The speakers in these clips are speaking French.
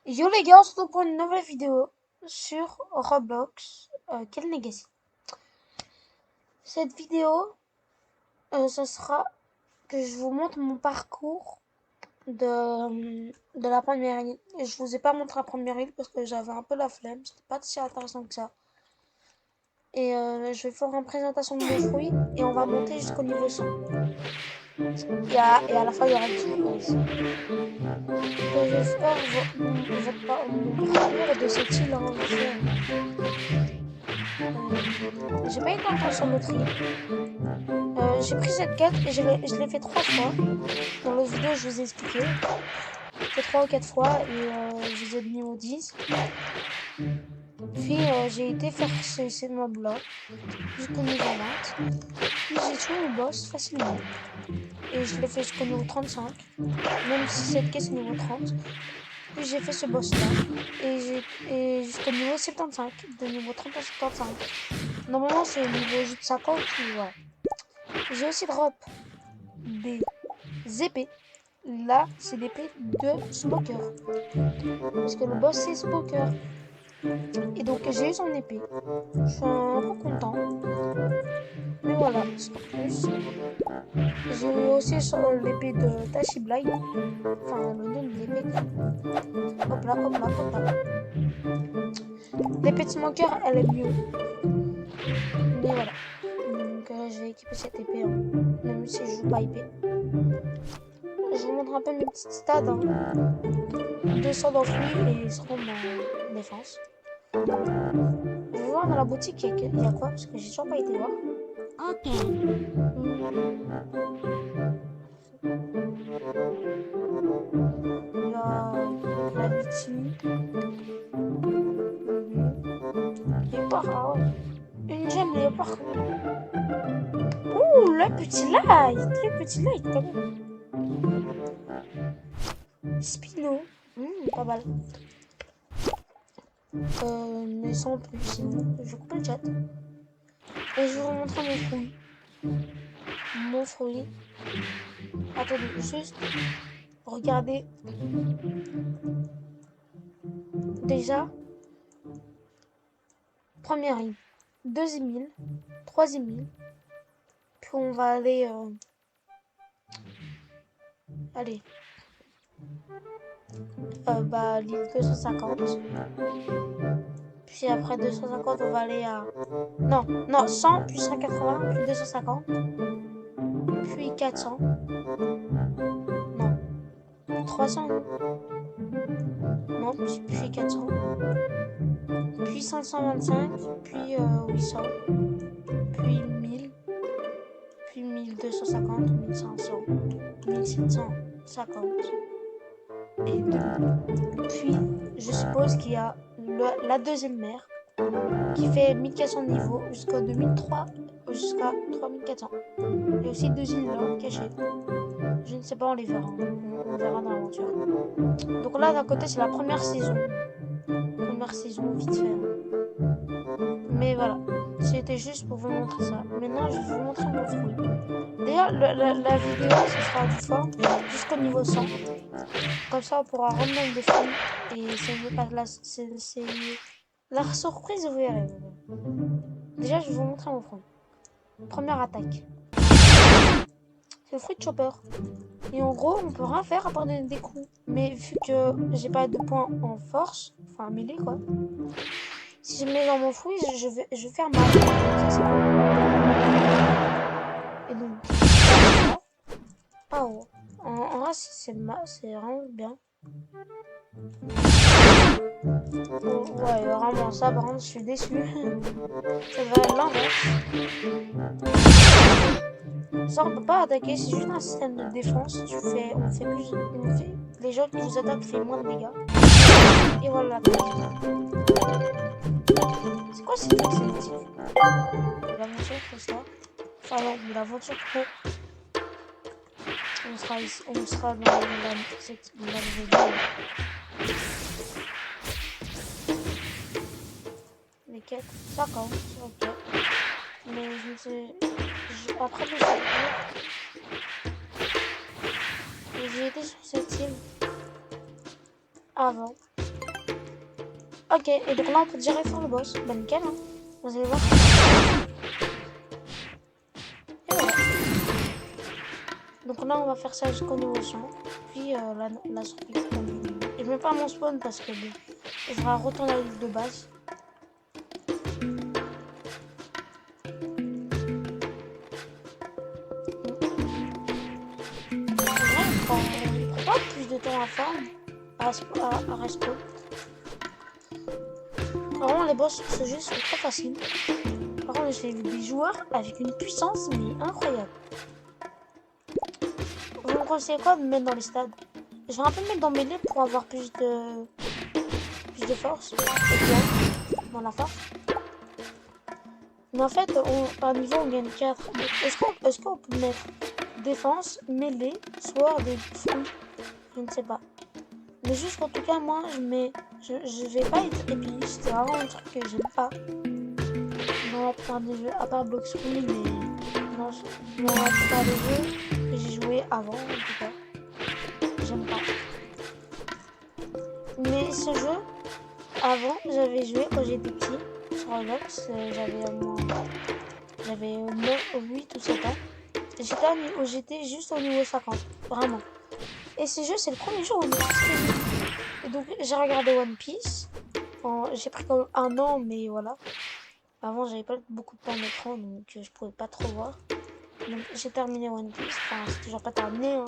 Yo les gars, on se retrouve pour une nouvelle vidéo sur Roblox Quel Legacy. Cette vidéo, ce sera que je vous montre mon parcours de la première île. Et je vous ai pas montré la première île parce que j'avais un peu la flemme, c'était pas si intéressant que ça. Et je vais faire une présentation de mes fruits et on va monter jusqu'au niveau 100. Et à la fin, il y aura une surprise. Donc j'espère mon parcours de cette île, hein, j'ai pas été encore sur l'autre île. J'ai pris cette quête et je l'ai fait 3 fois. Dans l'autre vidéo, je vous ai expliqué. J'ai fait 3 ou 4 fois et je les ai mis au 10. Puis j'ai été faire ces mobs-là jusqu'au niveau 20. Puis j'ai tué le boss facilement. Et je l'ai fait jusqu'au niveau 35. Même si cette quête est niveau 30. Puis j'ai fait ce boss-là. Et jusqu'au niveau 75. De niveau 30 à 75. Normalement, c'est au niveau 50. Ouais. J'ai aussi drop des épées. Là, c'est l'épée de Smoker. Parce que le boss, c'est Smoker. Et donc, j'ai eu son épée. Je suis un peu content. Mais voilà, sans plus. J'ai eu aussi l'épée de Tashi Blind. Enfin, le nom de l'épée. Hop là, hop là, hop là. L'épée de Smoker, elle est mieux. Mais voilà. Donc, je vais équiper cette épée. Hein. Même si je joue pas épée. Je vous montre un peu mes petites stats. Hein. 200 d'enfouis et 100 en défense. Je vais voir dans la boutique, il y a quoi? Parce que j'ai toujours pas été voir. Ok. Il y a la Viti. Léopard. Une gemme léopard. Ouh, le petit light. Le petit light quand même. Spino. Pas mal. Mais sans plus, sinon, je coupe le chat. Et je vais vous montrer mon fruit. Mon fruit. Attendez, juste. Regardez. Déjà. Première île. Deuxième île. Troisième île. Puis on va aller. Allez. L'île 250. Puis après 250, on va aller à. Non, 100, puis 180, puis 250. Puis 400. Non. 300. Non, puis 400. Puis 525, puis 800. Puis 1000. Puis 1250, 1500. 1750. Et puis, je suppose qu'il y a la deuxième mer qui fait 1400 niveaux jusqu'à 2003, jusqu'à 3400. Il y a aussi 2 îles là cachées. Je ne sais pas, on les verra. On verra dans l'aventure. Donc là, d'un côté, c'est la première saison. Première saison, vite fait. Mais voilà, c'était juste pour vous montrer ça. Maintenant, je vais vous montrer mon fruit. D'ailleurs, la vidéo, ce sera du fois jusqu'au niveau 100. Comme ça, on pourra remettre des fruits. Et c'est la surprise, vous verrez. Déjà, je vais vous montrer mon fruit. Première attaque. C'est le fruit de Chopper. Et en gros, on peut rien faire à part donner des coups. Mais vu que j'ai pas de points en force, enfin mêlée quoi. Si je mets dans mon fruit, je vais faire mal. Ça, c'est cool. Et donc, ah ouais. En vrai, c'est vraiment bien. Oh, ouais, vraiment, ça, par contre, je suis déçu. Ça devrait être l'inverse. Ça, on peut pas attaquer, c'est juste un système de défense. Les gens qui vous attaquent font moins de dégâts. Et voilà. C'est quoi cette activité? L'aventure pour ça. Enfin non, de l'aventure pro. On sera ici, on sera dans la les quêtes. Ça compte, ok. Mais je ne sais. Après le parcours, j'ai été sur cette île avant. Ok, et donc là on peut direct faire le boss. Bah nickel, hein. Vous allez voir. Et voilà. Donc là on va faire ça jusqu'au niveau 100. Puis la surprise. Je mets pas mon spawn parce que bon, il faudra retourner à l'île de base. Il prend pas plus de temps à farm, à respawn. Vraiment, les boss sur ce jeu sont très faciles. Par contre, j'ai vu des joueurs avec une puissance mais incroyable. Vous me conseillez quoi de me mettre dans les stades? Je vais un peu me mettre dans mes lits pour avoir plus de force. Et bien, dans la force. Mais en fait, par niveau, on gagne 4. Est-ce qu'on peut mettre défense, mêlée, sword et fruit? Je ne sais pas. Mais juste en tout cas, moi, je vais pas être épique. C'est vraiment un truc que j'aime pas. Dans la plupart des jeux, à part Bloxroom, mais dans la plupart des jeux que j'ai joué avant, en tout cas, j'aime pas. Mais ce jeu, avant, j'avais joué quand j'étais petit sur Roblox. J'avais 9, 8 ou 7 ans. J'étais juste au niveau 50, vraiment. Et ce jeu, c'est le premier jour où et donc j'ai regardé One Piece. J'ai pris comme un an, mais voilà. Avant, j'avais pas beaucoup de temps d'écran, donc je pouvais pas trop voir. Donc j'ai terminé One Piece. Enfin, c'est toujours pas terminé, hein.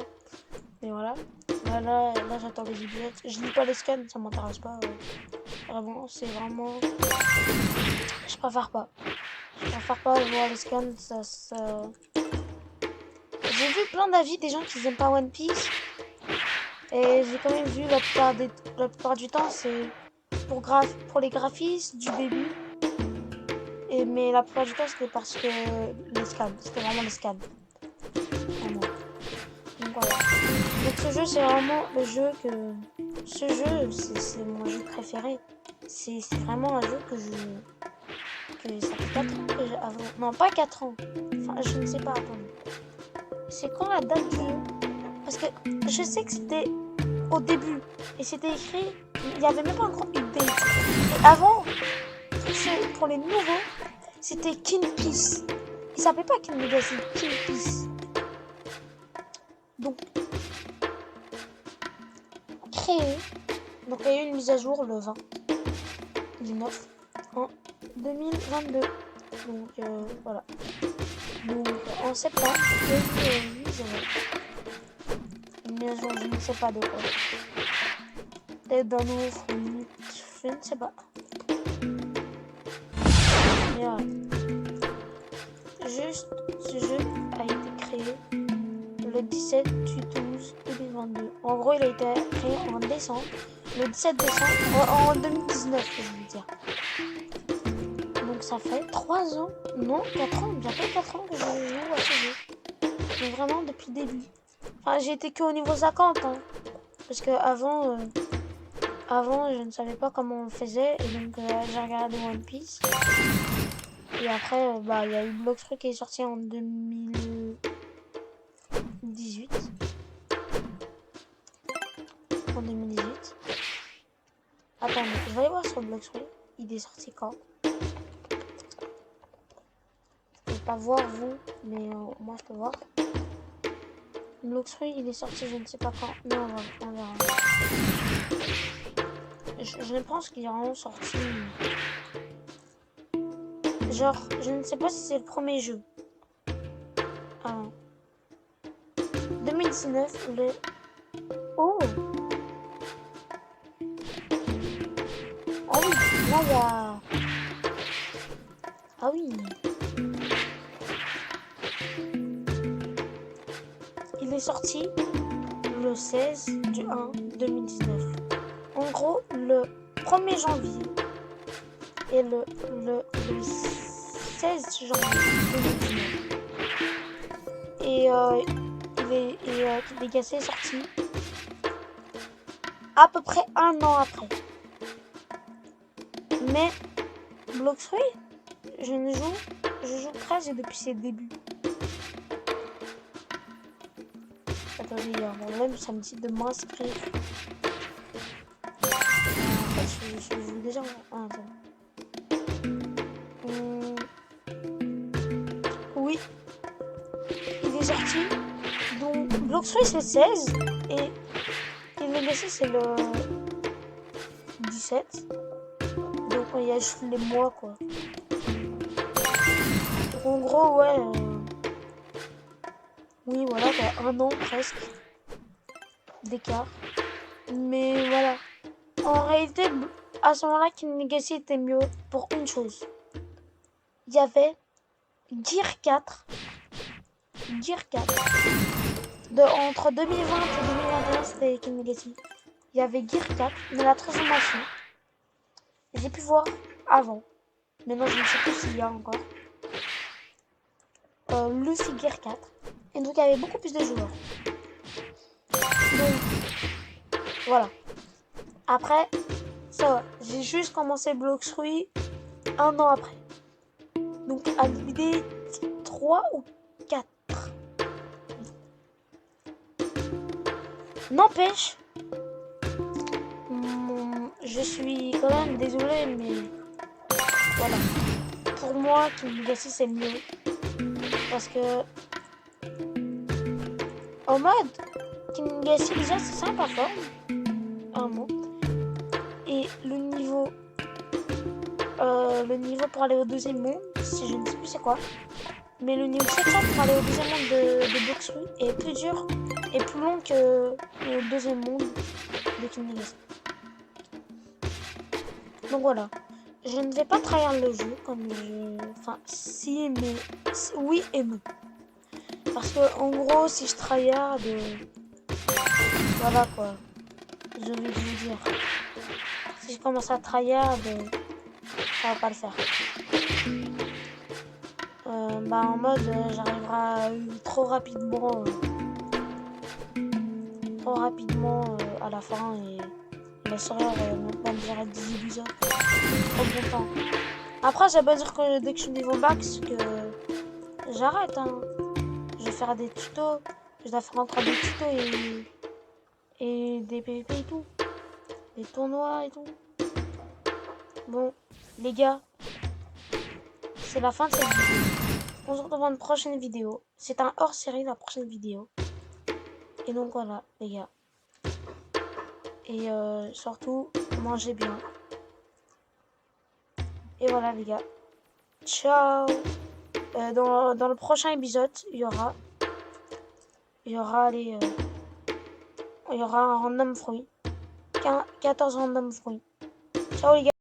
Mais voilà. Là, j'attends les épisodes. Je lis pas les scans, ça m'intéresse pas. Vraiment, c'est vraiment... Je préfère pas. Je préfère pas voir les scans, J'ai vu plein d'avis des gens qui aiment pas One Piece. Et j'ai quand même vu la plupart du temps, c'est pour les graphismes du début. Mais la plupart du temps, c'était parce que les scans. C'était vraiment les scans. Vraiment. Donc voilà. Donc ce jeu, c'est vraiment le jeu que... Ce jeu, c'est mon jeu préféré. C'est vraiment un jeu que ça fait 4 ans que j'ai... Non, pas 4 ans. Enfin, je ne sais pas, attendez. C'est quand la date du jeu? Parce que je sais que c'était au début. Et c'était écrit... Il n'y avait même pas encore une date. Et avant, pour les nouveaux, c'était King Peace. Il s'appelait pas King Legacy, King Peace. Donc, créé. Donc, il y a eu une mise à jour le 20 du 9 en 2022. Donc, voilà. Donc, en septembre 2008, une mise à jour, je ne sais pas de quoi. Peut-être d'un nouveau fruit, je ne sais pas. Mais voilà. Juste, ce jeu a été créé le 17 du 12 2022. En gros, il a été créé en décembre. Le 17 décembre, en 2019, je veux dire. Donc ça fait 3 ans, non, 4 ans, bientôt 4 ans que je joue à ce jeu. Mais vraiment depuis le début. Enfin, j'ai été qu'au niveau 50, hein. Parce que avant, je ne savais pas comment on faisait. Et donc, j'ai regardé One Piece. Et après, il y a eu Bloxroom qui est sorti en 2018. En 2018. Attendez, je vais aller voir sur Bloxroom. Il est sorti quand? Je peux pas voir vous, mais moi je peux voir. Bloxroom, il est sorti je ne sais pas quand, mais on verra. Je pense qu'il est vraiment sorti. Genre, je ne sais pas si c'est le premier jeu. Ah non. 2019, le... Oh! Ah oui, là il y a... Ah oui. Il est sorti le 16 du 1 2019. En gros, le 1er janvier et le 16 janvier 2019. Et Legacy est sorti à peu près un an après. Mais Bloxroom, je joue presque depuis ses débuts. Attendez, il y a un problème, ça me dit de m'inscrire. Je joue déjà est sorti. Donc Bloxroy c'est le 16 et Kid Legacy c'est le 17. Donc il y a juste les mois quoi. Donc en gros ouais. Oui voilà quoi, un an presque d'écart. Mais voilà. En réalité, à ce moment-là, Kid Legacy était mieux pour une chose. Il y avait Gear 4. Gear 4. Entre 2020 et 2021, c'était Kid Legacy. Il y avait Gear 4, mais la transformation, j'ai pu voir avant. Maintenant, je ne sais plus s'il y a encore. Luffy Gear 4. Et donc, il y avait beaucoup plus de joueurs. Donc, voilà. Après, ça va. J'ai juste commencé Bloxroy un an après. Donc, à l'idée 3 ou 4. N'empêche, je suis quand même désolé, mais voilà. Pour moi, Kid Legacy c'est mieux. Parce que en mode Kid Legacy déjà c'est simple à faire. Un mot. Et le niveau pour aller au deuxième monde, si je ne sais plus c'est quoi. Mais le niveau 700 pour aller au deuxième monde de Bloxroy est plus dur et plus long que le deuxième monde de Kid Legacy. Donc voilà. Je ne vais pas trahir le jeu comme je... Enfin, si, mais... Oui et non. Parce que, en gros, si je tryhard... Voilà, quoi. Je vais vous dire. Si je commence à tryhard... Ça va pas le faire. En mode, j'arriverai trop rapidement... à la fin et... Le serveur va me dire 10 épisodes. Trop content. Après, ça veut pas dire que dès que je suis niveau max, que j'arrête. Hein. Je vais faire des tutos. Je dois faire encore des tutos et des PvP et tout. Des tournois et tout. Bon, les gars, c'est la fin de cette vidéo. On se retrouve dans une prochaine vidéo. C'est un hors-série, la prochaine vidéo. Et donc voilà, les gars. Et surtout, mangez bien. Et voilà, les gars. Ciao. Dans le prochain épisode, il y aura un random fruit. 14 random fruits. Ciao les gars.